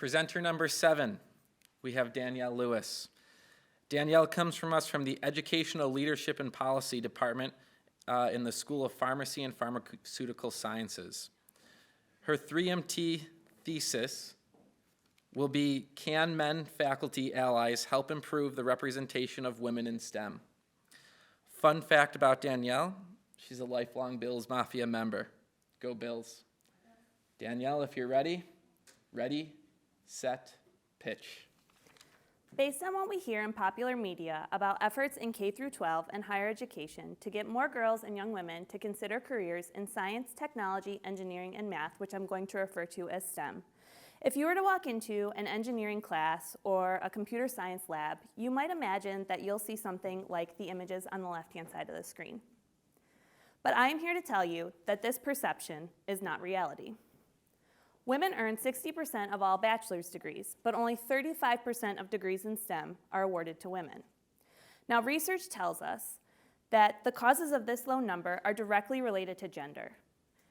Presenter number 7, we have Danielle Lewis. Danielle comes from us from the Educational Leadership and Policy Department in the School of Pharmacy and Pharmaceutical Sciences. Her 3MT thesis will be, can men faculty allies help improve the representation of women in STEM? Fun fact about Danielle, she's a lifelong Bills Mafia member. Go Bills. Danielle, if you're ready, set, pitch. Based on what we hear in popular media about efforts in K-12 and higher education to get more girls and young women to consider careers in science, technology, engineering, and math, which I'm going to refer to as STEM, if you were to walk into an engineering class or a computer science lab, you might imagine that you'll see something like the images on the left-hand side of the screen. But I am here to tell you that this perception is not reality. Women earn 60% of all bachelor's degrees, but only 35% of degrees in STEM are awarded to women. Now, research tells us that the causes of this low number are directly related to gender.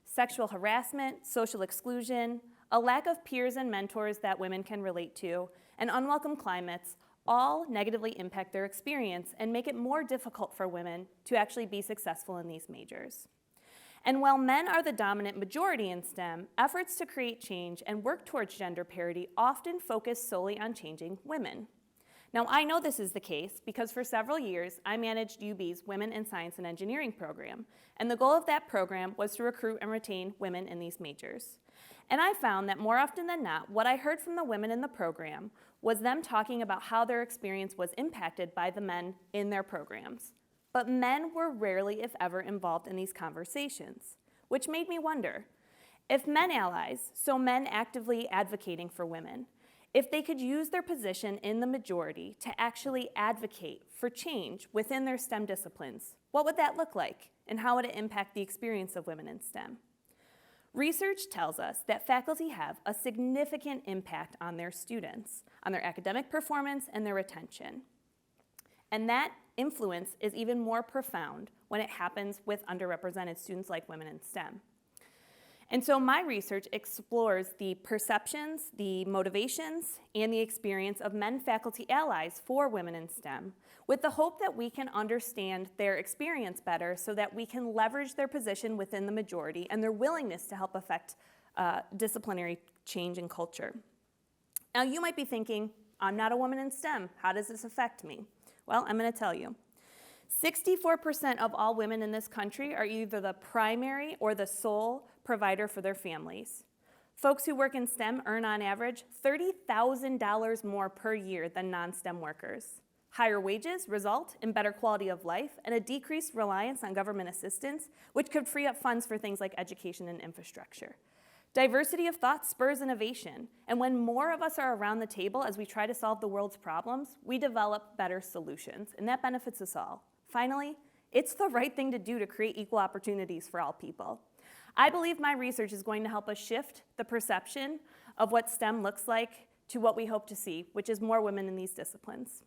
Sexual harassment, social exclusion, a lack of peers and mentors that women can relate to, and unwelcome climates all negatively impact their experience and make it more difficult for women to actually be successful in these majors. And while men are the dominant majority in STEM, efforts to create change and work towards gender parity often focus solely on changing women. Now, I know this is the case because for several years, I managed UB's Women in Science and Engineering program, and the goal of that program was to recruit and retain women in these majors. And I found that more often than not, what I heard from the women in the program was them talking about how their experience was impacted by the men in their programs. But men were rarely, if ever, involved in these conversations, which made me wonder, if men allies, so men actively advocating for women, if they could use their position in the majority to actually advocate for change within their STEM disciplines, what would that look like, and how would it impact the experience of women in STEM? Research tells us that faculty have a significant impact on their students, on their academic performance and their retention. And that influence is even more profound when it happens with underrepresented students like women in STEM. And so my research explores the perceptions, the motivations, and the experience of men faculty allies for women in STEM, with the hope that we can understand their experience better so that we can leverage their position within the majority and their willingness to help affect disciplinary change in culture. Now you might be thinking, I'm not a woman in STEM, how does this affect me? Well, I'm going to tell you. 64% of all women in this country are either the primary or the sole provider for their families. Folks who work in STEM earn on average $30,000 more per year than non-STEM workers. Higher wages result in better quality of life and a decreased reliance on government assistance, which could free up funds for things like education and infrastructure. Diversity of thought spurs innovation, and when more of us are around the table as we try to solve the world's problems, we develop better solutions, and that benefits us all. Finally, it's the right thing to do to create equal opportunities for all people. I believe my research is going to help us shift the perception of what STEM looks like to what we hope to see, which is more women in these disciplines.